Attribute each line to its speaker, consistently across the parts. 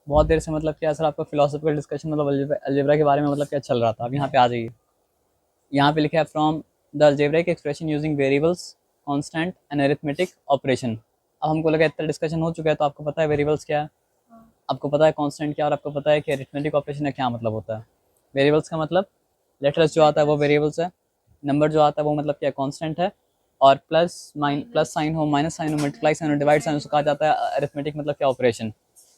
Speaker 1: बहुत देर से मतलब क्या सर आपका फिलोसफिकल डिस्कशन मतलब अलजेब्रा के बारे में मतलब क्या चल रहा था। अब यहाँ पे आ जाइए, यहाँ पे लिखा है from the algebraic expression using variables constant and arithmetic operation. अब हमको लगा इतना डिस्कशन हो चुका है तो आपको पता है वेरिएबल्स क्या है, आपको पता है कांस्टेंट क्या, और आपको पता है कि अरिथमेटिक ऑपरेशन का क्या मतलब होता है। वेरिएबल्स का मतलब लेटर्स जो आता है वो वेरिएबल्स है, नंबर जो आता है वो मतलब क्या कांस्टेंट है, और प्लस साइन हो, माइनस साइन हो, मल्टीप्लाई साइन हो, डिवाइड साइन हो, उसको कहा जाता है अरिथमेटिक मतलब क्या ऑपरेशन।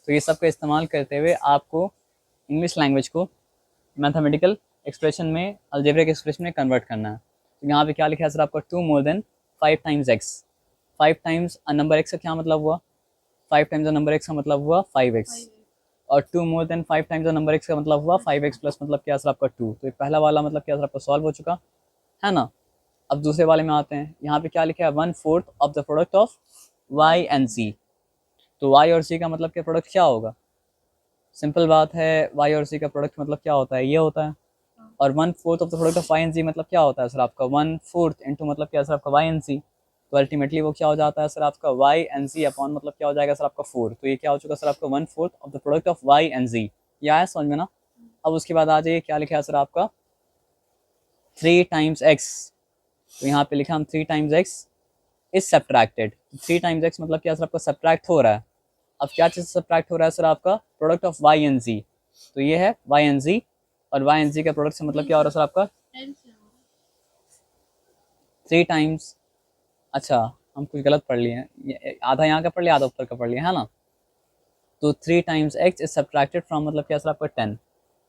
Speaker 1: तो ये सब का इस्तेमाल करते हुए आपको इंग्लिश लैंग्वेज को मैथमेटिकल एक्सप्रेशन में, अलजेब्रिक एक्सप्रेशन में कन्वर्ट करना है। तो यहाँ पे क्या लिखा है सर आपका 2 more than 5 times x. 5 times a number x का क्या मतलब हुआ, 5 टाइम्स अ नंबर एक्स का मतलब हुआ 5x, और 2 more than 5 times a number x का मतलब हुआ 5x प्लस मतलब क्या सर आपका 2। तो ये पहला वाला मतलब क्या सर आपका सॉल्व हो चुका है ना। अब दूसरे वाले में आते हैं, यहाँ पे क्या लिखा है 1/4 of the product of y and z। तो y और z का मतलब क्या प्रोडक्ट क्या होगा, सिंपल बात है, y और z का प्रोडक्ट मतलब क्या होता है, ये होता है। और 1/4 of the product of y and z मतलब क्या होता है सर आपका 1/4 इंटू मतलब क्या सर आपका y एंड z। तो अल्टीमेटली वो क्या हो जाता है सर आपका y एंड z अपॉन मतलब क्या हो जाएगा सर आपका 4। तो ये क्या हो चुका सर आपका 1/4 of the product of y and z। ये आया समझ में ना। अब उसके बाद आ जाइए, क्या लिखा है सर आपका 3 टाइम्स x। तो यहाँ पे लिखा हम 3 times x is subtracted. 3 times x मतलब क्या सर आपका सब्ट्रैक्ट हो रहा है। अब क्या चीज़ सब्ट्रैक्ट हो रहा है सर आपका product of y and z। तो ये है y एंड z, और y एंड z का प्रोडक्ट से मतलब क्या हो रहा है सर आपका 3 टाइम्स। अच्छा, हम कुछ गलत पढ़ लिए हैं, आधा यहाँ का पढ़ लिया आधा ऊपर का पढ़ लिया है ना। तो 3 times x is subtracted from मतलब क्या सर आपका 10।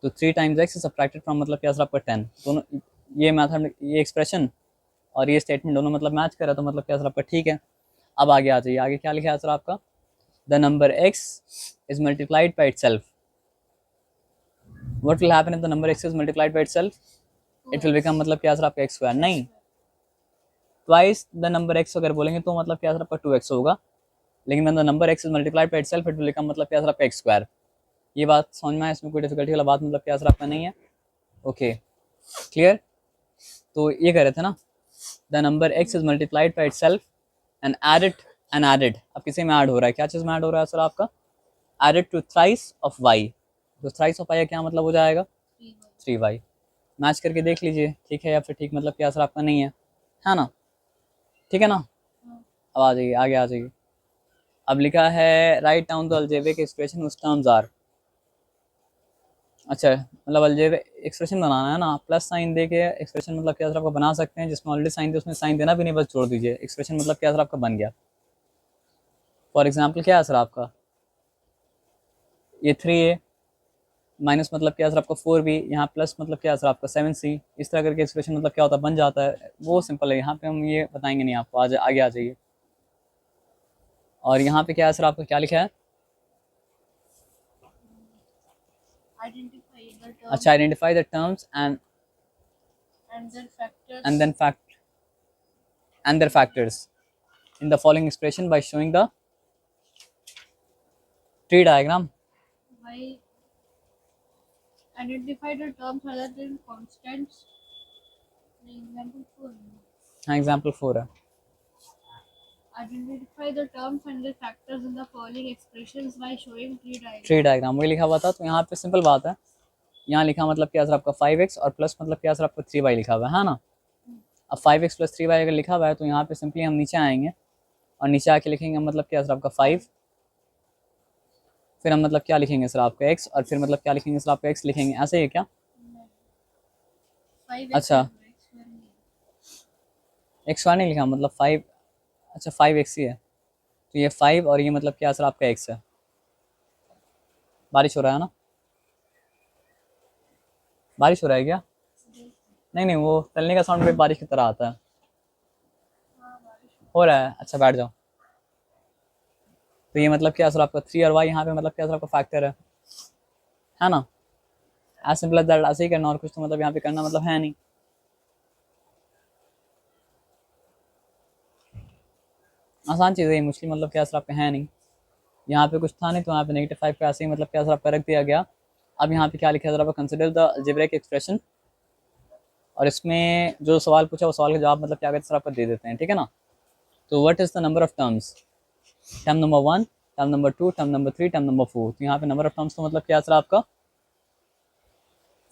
Speaker 1: तो 3 times x is subtracted from मतलब क्या सर आपका 10। दोनों ये मैथड, ये एक्सप्रेशन और ये स्टेटमेंट दोनों मतलब मैच कर रहा है, तो मतलब क्या सर आपका ठीक है। अब आगे आ जाइए, आगे क्या लिखा है सर आपका the number x is multiplied by itself. What will happen if the number x is multiplied by itself, it will become मतलब क्या सर आपका x स्क्वायर, नहीं, ट्वाइस द नंबर x अगर बोलेंगे तो मतलब क्या सर आपका 2x होगा। लेकिन when the number x is multiplied by itself it will become मतलब क्या सर आपका x स्क्वायर। ये बात समझ में आए, इसमें कोई डिफिकल्टी वाला बात मतलब क्या सर आपका नहीं है। Okay clear. तो ये कह रहे थे ना, the number x is multiplied by itself and added. अब किसी में ऐड हो रहा है, क्या चीज़ में ऐड हो रहा है सर आपका added to thrice of y। तो थ्राइस ऑफ y क्या मतलब हो जाएगा 3y। मैच करके देख लीजिए ठीक है या फिर ठीक मतलब क्या सर आपका नहीं है ना, ठीक है ना। अब आ जाइए, आगे आ जाइए। अब लिखा है write down the algebraic expression उस टर्म्स आर। अच्छा मतलब अलजेब्रिक एक्सप्रेशन बनाना है ना, प्लस साइन दे के एक्सप्रेशन मतलब क्या सर आपका बना सकते हैं, जिसमें ऑलरेडी साइन दे उसमें साइन देना भी नहीं, बस छोड़ दीजिए, एक्सप्रेशन मतलब क्या सर आपका बन गया। फॉर एग्जाम्पल क्या है सर आपका ये 3a माइनस मतलब क्या सर आपका 4b, यहाँ प्लस मतलब क्या सर आपका 7c। इस तरह करके एक्सप्रेशन मतलब क्या होता है बन जाता है, वो सिंपल है, यहाँ पे हम ये बताएंगे नहीं आपको, आज आगे आ जाइए। और यहाँ पे क्या है सर आपका क्या लिखा है, अच्छा identify the terms and then fact and their factors in the following expression by showing the tree diagram.
Speaker 2: Identify the terms other than constants. Example 4.
Speaker 1: हाँ एग्जाम्पल 4 है।
Speaker 2: Identify the terms and the factors in the following expressions by showing tree diagram.
Speaker 1: Tree diagram वही लिखा हुआ था, तो यहाँ पे simple बात है, यहाँ लिखा मतलब क्या सर आपका 5x और प्लस मतलब क्या सर आपका 3y लिखा हुआ है ना। अब 5x प्लस 3y अगर लिखा हुआ है तो यहाँ पे सिंपली हम नीचे आएंगे और नीचे आके लिखेंगे मतलब क्या सर आपका 5, फिर हम मतलब क्या लिखेंगे सर आपका x, और फिर मतलब क्या लिखेंगे सर आपका x लिखेंगे, ऐसे ही है क्या।
Speaker 2: 5x
Speaker 1: अच्छा x वाई नहीं लिखा मतलब 5, अच्छा 5x ही है, तो ये 5 और ये मतलब क्या सर आपका x है। बारिश हो रहा है ना, बारिश हो रहा है क्या, नहीं नहीं वो तलने का साउंड भी बारिश की तरह आता है, हो रहा है, अच्छा बैठ जाओ। तो ये मतलब क्या सर आपका 3 और y यहाँ पे मतलब क्या सर आपका फैक्टर है ना। एज सिंपल एज दैट, ऐसे ही करना, और कुछ तो मतलब यहाँ पे करना मतलब है नहीं। आसान चीज़ है ये, मुश्किल मतलब क्या सर आपका है नहीं। यहाँ पे कुछ था नहीं तो यहाँ पे -5 पे ऐसे ही मतलब क्या सर आपका रख दिया गया। अब यहाँ पे क्या लिखा है सर आपका कंसिडर द अलजेब्रिक एक्सप्रेशन, और इसमें जो सवाल पूछा वो सवाल का जवाब मतलब क्या कहते हैं सर आपका दे देते हैं, ठीक है ना। तो what is the number of terms, term number 1, term number 2, term number 3, term number 4। तो यहाँ पे नंबर ऑफ टर्म्स तो मतलब क्या सर आपका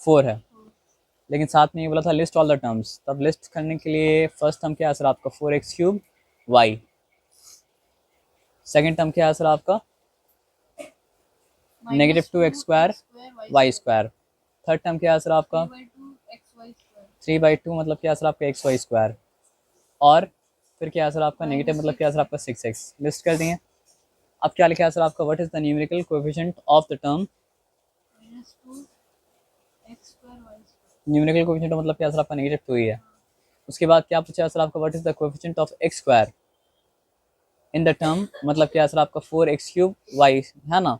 Speaker 1: 4 है, लेकिन साथ में ये बोला था लिस्ट ऑल द टर्म्स। तब लिस्ट करने के लिए फर्स्ट टर्म क्या है सर आपका 4x³ y, सेकेंड टर्म क्या है सर आपका -2x² y², थर्ड टर्म क्या है सर आपका 3/2 मतलब क्या है सर आपका xy², और फिर क्या है सर आपका नेगेटिव मतलब क्या है सर आपका 6x। लिस्ट कर दिए। अब क्या लिखा है सर आपका what is the numerical coefficient of the term, numerical coefficient मतलब क्या है सर आपका -2 ही है। उसके बाद क्या पूछा है सर आपका what is the coefficient of x² in the term, मतलब क्या है सर आपका 4x³ y है ना।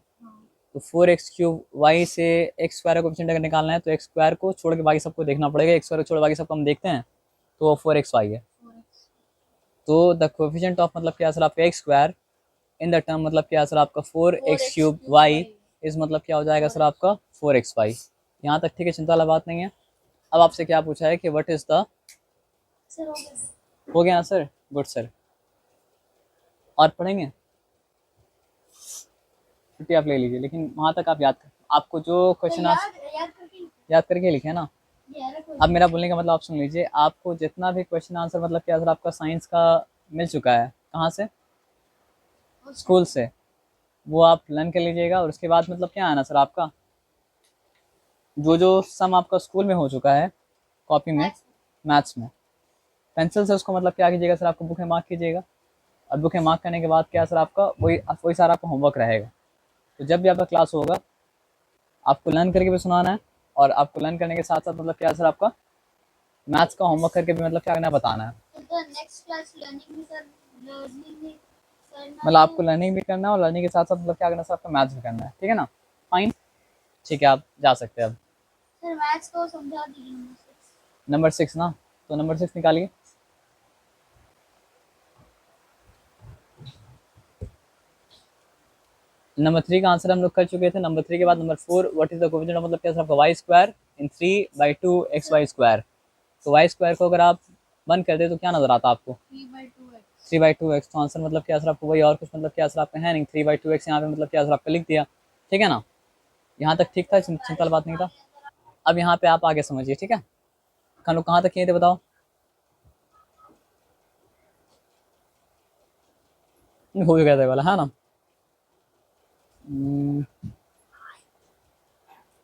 Speaker 1: तो 4x³ y से x² का कोएफिशिएंट अगर निकालना है तो x² को छोड़ के बाकी सबको देखना पड़ेगा, x² को छोड़ बाकी सबको हम देखते हैं तो वो 4xy है। तो द कोएफिशिएंट ऑफ मतलब क्या है सर आपका x² इन द टर्म मतलब क्या है सर आपका 4x³ y इस मतलब क्या हो जाएगा सर आपका 4xy। यहाँ तक ठीक है, चिंता वाला बात नहीं है। अब आपसे क्या पूछा है कि व्हाट इज द, हो गया ना सर, गुड सर। और पढ़ेंगे, छुट्टी आप ले लीजिए, लेकिन वहाँ तक आप याद कर, आपको जो क्वेश्चन याद करके लिखे ना। अब मेरा बोलने का मतलब आप सुन लीजिए, आपको जितना भी क्वेश्चन आंसर मतलब क्या सर आपका साइंस का मिल चुका है, कहाँ से, स्कूल से, वो आप लर्न कर लीजिएगा। और उसके बाद मतलब क्या आना सर आपका जो जो सम आपका स्कूल में हो चुका है कॉपी में, मैथ्स में, पेंसिल से उसको मतलब क्या कीजिएगा सर आपको बुक में मार्क कीजिएगा। और बुक में मार्क करने के बाद क्या सर आपका वही सारा आपका होमवर्क रहेगा। तो जब भी आपका क्लास होगा आपको लर्न करके भी सुनाना है, और आपको लर्न करने के साथ साथ मतलब क्या सर आपका मैथ्स का होमवर्क करके भी मतलब क्या करना है, बताना है। मतलब आपको लर्निंग भी करना है और लर्निंग के साथ साथ मतलब क्या करना है सर आपका मैथ्स भी करना है, ठीक है ना। फाइन, ठीक है, आप जा सकते हैं अब।
Speaker 2: सर मैथ्स को समझा दीजिए
Speaker 1: नंबर 6 ना, तो नंबर 6 निकालिए। नंबर 3 का आंसर हम लोग कर चुके थे। नंबर 3 के बाद number 4 what is the coefficient मतलब क्या सर आपका y² इन 3/2 xy²। तो y² को अगर आप 1 कर दे तो क्या नजर आता है आपको 3/2x। तो आंसर मतलब क्या सर आपको वही, और कुछ मतलब क्या सर आपका है नहीं, 3/2x यहाँ पे मतलब क्या सर आपका लिख दिया, ठीक है ना। यहाँ तक ठीक था, चिंता वाली बात नहीं था। अब यहाँ पे आप आगे समझिए, ठीक है। हम लोग कहाँ तक किए थे बताओ, हो गया था वाला है ना।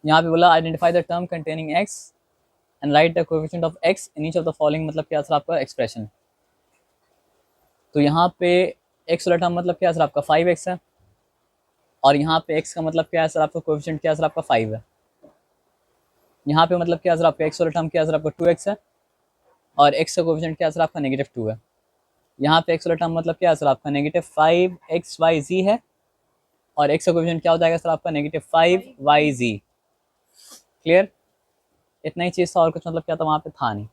Speaker 1: यहाँ पे बोला identify the term containing x and right the coefficient of x in each of the following मतलब क्या सर आपका एक्सप्रेशन। तो यहाँ पे x वाला टर्म मतलब क्या सर आपका 5x है, और यहाँ पे x का मतलब क्या है सर आपका कोएफिशिएंट क्या है सर आपका 5 है। यहाँ पे मतलब क्या सर आपका x वाला टर्म क्या है सर आपका 2x है, और x का कोएफिशिएंट क्या है सर आपका -2 है। यहाँ पे x वाला टर्म मतलब क्या है सर आपका -5xyz है, और x का कोएफिशिएंट क्या हो जाएगा सर आपका -5yz। क्लियर, इतना ही चीज़ था, और कुछ मतलब क्या था वहाँ पे था नहीं।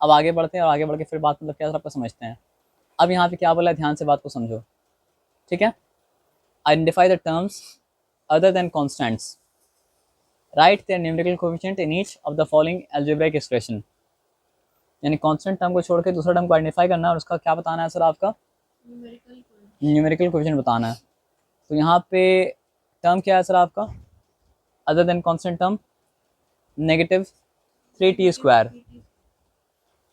Speaker 1: अब आगे बढ़ते हैं, और आगे बढ़ के फिर बात मतलब क्या सर आपका समझते हैं। अब यहाँ पे क्या बोला है, ध्यान से बात को समझो, ठीक है। Identify the terms other than constants, write their numerical coefficient in each of the following algebraic expression. यानी कांस्टेंट टर्म को छोड़ के दूसरा टर्म को आइडेंटिफाई करना है, और उसका क्या बताना है सर आपका न्यूमेरिकल कोएफिशिएंट बताना है। तो यहाँ पे टर्म क्या है सर आपका other than constant term -3t²,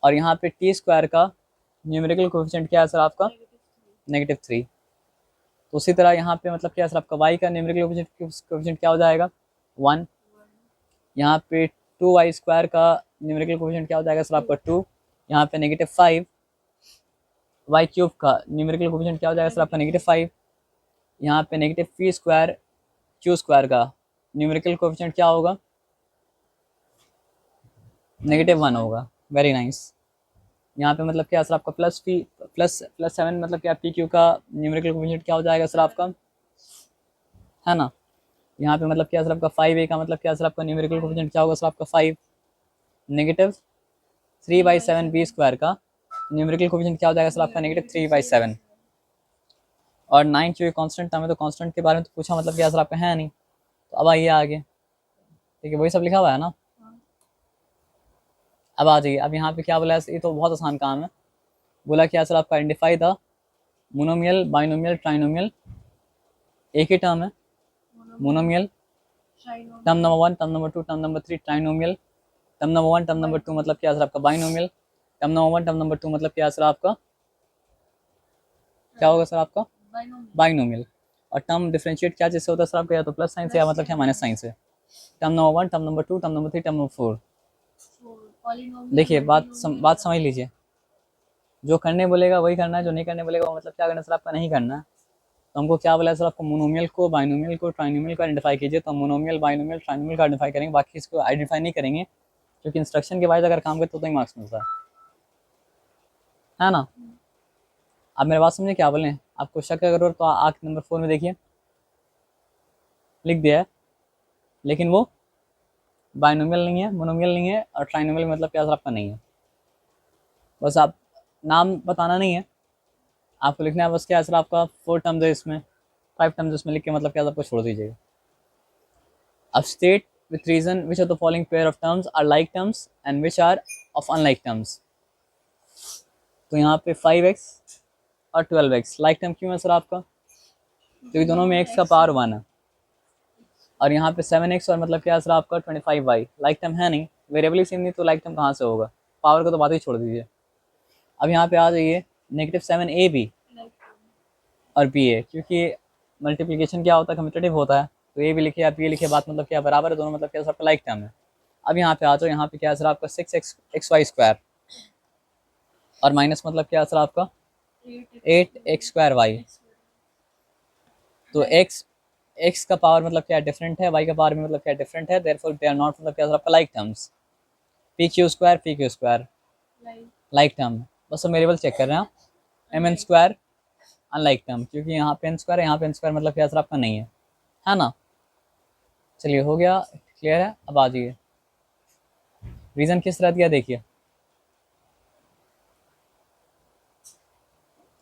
Speaker 1: और यहाँ पे t² का न्यूमेरिकल कोएफिशिएंट क्या है सर आपका -3। तो उसी तरह यहाँ पे मतलब क्या है सर आपका y का न्यूमेरिकल कोएफिशिएंट क्या हो जाएगा 1। यहाँ पे 2y² का न्यूमेरिकल कोएफिशिएंट क्या हो जाएगा सर आपका 2। यहाँ पे -5 y³ का न्यूमेरिकल कोएफिशिएंट क्या हो जाएगा सर आपका -5। यहाँ पे -p² q² का न्यूमेरिकल कोएफिशिएंट क्या होगा -1 होगा। Very nice. यहाँ पे मतलब क्या सर आपका +7 मतलब क्या pq का न्यूमेरिकल कोएफिशिएंट क्या हो जाएगा सर आपका, है ना। यहाँ पे मतलब क्या सर आपका 5a का मतलब क्या सर आपका न्यूमेरिकल कोएफिशिएंट क्या होगा सर आपका 5। -3/7b² का न्यूमेरिकल कोएफिशिएंट क्या हो जाएगा सर आपका -3/7। और 9 चूँकि कांस्टेंट टर्म है तो कांस्टेंट के बारे में तो पूछा मतलब क्या सर आपका है नहीं। तो अब आइए आगे, ठीक है, वही सब लिखा हुआ है ना। अब आ जाइए, अब यहाँ पे क्या बोला है, ये तो बहुत आसान काम है। बोला क्या सर आपका identify the monomial binomial trinomial एक ही टर्म है, monomial.
Speaker 2: trinomial,
Speaker 1: term number 1, term number 2, term number 3 trinomial. Term number 1, term number 2 मतलब क्या सर आपका binomial. Term number 1, term number 2 मतलब क्या सर आपका, क्या होगा सर आपका
Speaker 2: binomial,
Speaker 1: बाइनोमियल। और टर्म डिफरेंशिएट क्या चीज़ से होता है सर आपका, या तो प्लस साइन से या मतलब क्या माइनस साइन से। Term number 1, term number 2, term number 3, term number 4।
Speaker 2: four, polynomial,
Speaker 1: देखिए बात
Speaker 2: multinomial,
Speaker 1: समझ लीजिए, जो करने बोलेगा वही करना है, जो नहीं करने बोलेगा वो मतलब क्या करना है सर आपका, नहीं करना है। तो हमको क्या बोला है सर आपको, मोनोमियल को, बाइनोमियल को, ट्राइनोमियल को आइडेंटिफाई कीजिए। तो हम मोनोमियल, बाइनोमियल, ट्राइनोमियल को आइडेंटिफाई करेंगे, बाकी इसको आइडेंटिफाई नहीं करेंगे, क्योंकि इंस्ट्रक्शन के वाइज अगर काम करते तो ही मार्क्स मिलता है ना। आप मेरे बात समझे क्या बोले, आपको शक अगर हो तो आंख नंबर 4 में देखिए, लिख दिया है, लेकिन वो बाइनोमियल नहीं है, मोनोमियल नहीं है, और ट्राइनोमियल मतलब क्या सर आपका नहीं है। बस आप नाम बताना नहीं है, आपको लिखना है बस क्या सर आपका 4 टर्म्स है इसमें, 5 टर्म्स इसमें, लिख के मतलब क्या आपको छोड़ दीजिएगा। अब state with reason which of the following pair of terms are like terms and which are of unlike terms। तो यहाँ पे 5x और 12x लाइक टर्म क्यों है सर आपका, क्योंकि दोनों में x का पावर 1 है। और यहाँ पे 7x और मतलब क्या है सर आपका 25y लाइक टर्म है नहीं, वेरिएबल ही सेम नहीं, तो लाइक टर्म कहाँ से होगा, पावर को तो बात ही छोड़ दीजिए। अब यहाँ पे आ जाइए, -7ab और बी ए, क्योंकि मल्टीप्लिकेशन क्या होता है, कम्यूटेटिव होता है, तो ए भी लिखे या बी लिखे, बात मतलब क्या बराबर है, दोनों मतलब क्या सबका लाइक टर्म है। अब यहाँ पे आ जाओ, यहाँ पे क्या है सर आपका 6xy² और माइनस मतलब क्या है सर आपका 8x²y। तो x का पावर मतलब क्या डिफरेंट है, y का पावर भी मतलब क्या डिफरेंट है, देयरफॉर दे आर नॉट मतलब क्या सर आपका like terms. pq² like term, बस हम वेरिएबल चेक कर रहे हैं। mn² अनलाइक टर्म, क्योंकि यहाँ पे n² है, यहाँ पे n² मतलब क्या सर आपका नहीं है ना। चलिए हो गया, क्लियर है। अब आ जाइए, रीजन किस तरह दिया देखिए,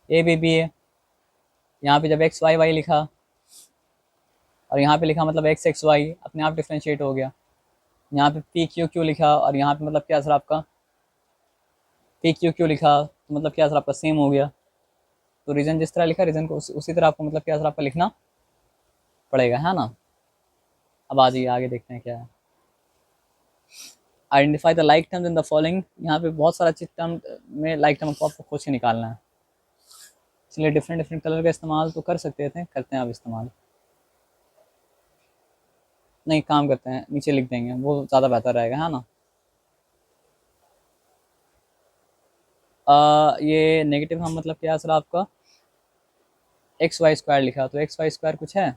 Speaker 1: ए बी बी ए, यहाँ पे जब एक्स वाई वाई लिखा और यहाँ पे लिखा मतलब एक्स एक्स वाई, अपने आप डिफ्रेंशिएट हो गया। यहाँ पे पी क्यू क्यू लिखा और यहाँ पे मतलब क्या सर आपका पी क्यू क्यू लिखा, तो मतलब क्या सर आपका सेम हो गया। तो रीजन जिस तरह लिखा, रीजन को उसी तरह आपको मतलब क्या सर आपका लिखना पड़ेगा, है ना। अब आ जाइए आगे देखते हैं क्या है। Identify the like terms in the following, यहाँ पे बहुत सारा चीज टर्म में लाइक टर्म को आपको खोज के निकालना है। इसलिए डिफरेंट डिफरेंट कलर का इस्तेमाल तो कर सकते थे, करते हैं आप इस्तेमाल, नहीं काम करते हैं नीचे लिख देंगे, वो ज़्यादा बेहतर रहेगा, है ना। ये नेगेटिव हम मतलब क्या सर आपका XY² लिखा, तो XY² कुछ है,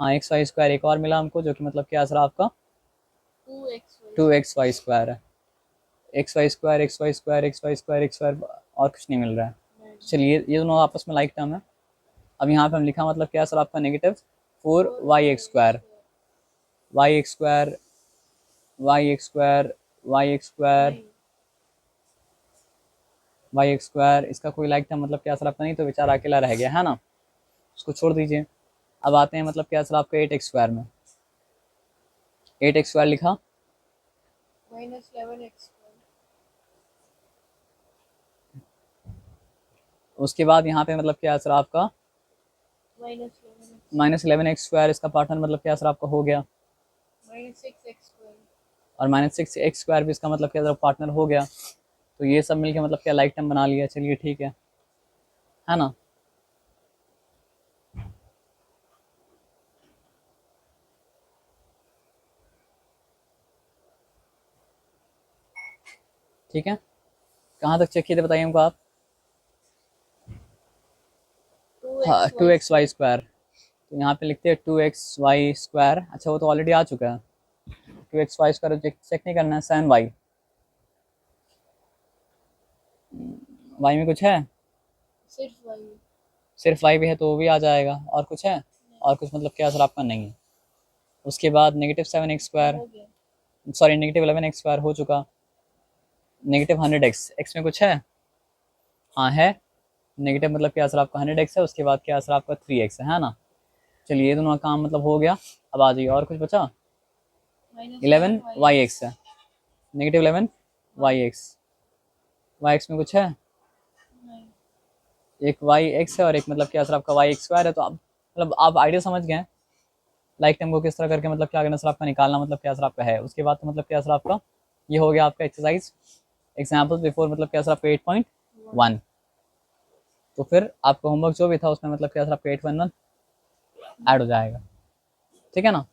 Speaker 1: हाँ XY² एक और मिला हमको, जो कि मतलब क्या सर आपका 2XY² है। XY² और कुछ नहीं मिल रहा है। चलिए ये दोनों आपस में लाइक टर्म है। अब यहाँ पे हम लिखा मतलब क्या सर आपका -4YX², YX², YX², YX², YX², इसका कोई लाइक टर्म मतलब क्या सर आपका नहीं, तो बेचारा अकेला रह गया, है ना, उसको छोड़ दीजिए। अब आते हैं मतलब क्या सर आपका 8x² में, 8x² लिखा,
Speaker 2: -11x,
Speaker 1: उसके बाद यहाँ पे मतलब क्या सर आपका -11x², इसका पार्टनर मतलब क्या सर आपका हो गया,
Speaker 2: -6x,
Speaker 1: और -6x² भी इसका मतलब क्या सर पार्टनर हो गया। तो ये सब मिलके मतलब क्या लाइक टर्म बना लिया, चलिए ठीक है ना। ठीक है, कहाँ तक चेक किए थे बताइए हमको आप। हाँ 2xy², तो यहाँ पे लिखते हैं 2xy², अच्छा वो तो ऑलरेडी आ चुका है, 2xy² चेक नहीं करना है, 7y, y में कुछ है,
Speaker 2: सिर्फ y,
Speaker 1: सिर्फ y भी है तो वो भी आ जाएगा, और कुछ है, और कुछ मतलब क्या सर आपका नहीं है। उसके बाद -7x²,
Speaker 2: हो गया,
Speaker 1: सॉरी -11x² हो चुका, -100x, x में कुछ है, हाँ है, नेगेटिव मतलब क्या सर आपका 100x है, उसके बाद क्या सर आपका 3x है ना। चलिए ये दोनों काम मतलब हो गया। अब आ जाइए, और कुछ बचा, 11yx है, -11yx, yx में कुछ है,
Speaker 2: नहीं,
Speaker 1: एक yx है और एक मतलब क्या सर आपका yx² है। तो अब मतलब आप आइडिया समझ गए हैं लाइक टाइम को किस तरह करके मतलब क्या करना सर आपका निकालना, मतलब क्या सर आपका है। उसके बाद तो मतलब क्या सर आपका ये हो गया आपका एक्सरसाइज एग्जाम्पल बिफोर, मतलब क्या सर आपका 8.1। तो फिर आपका होमवर्क जो भी था उसमें मतलब क्या सर आपका 8.1 ऐड हो जाएगा, ठीक है ना।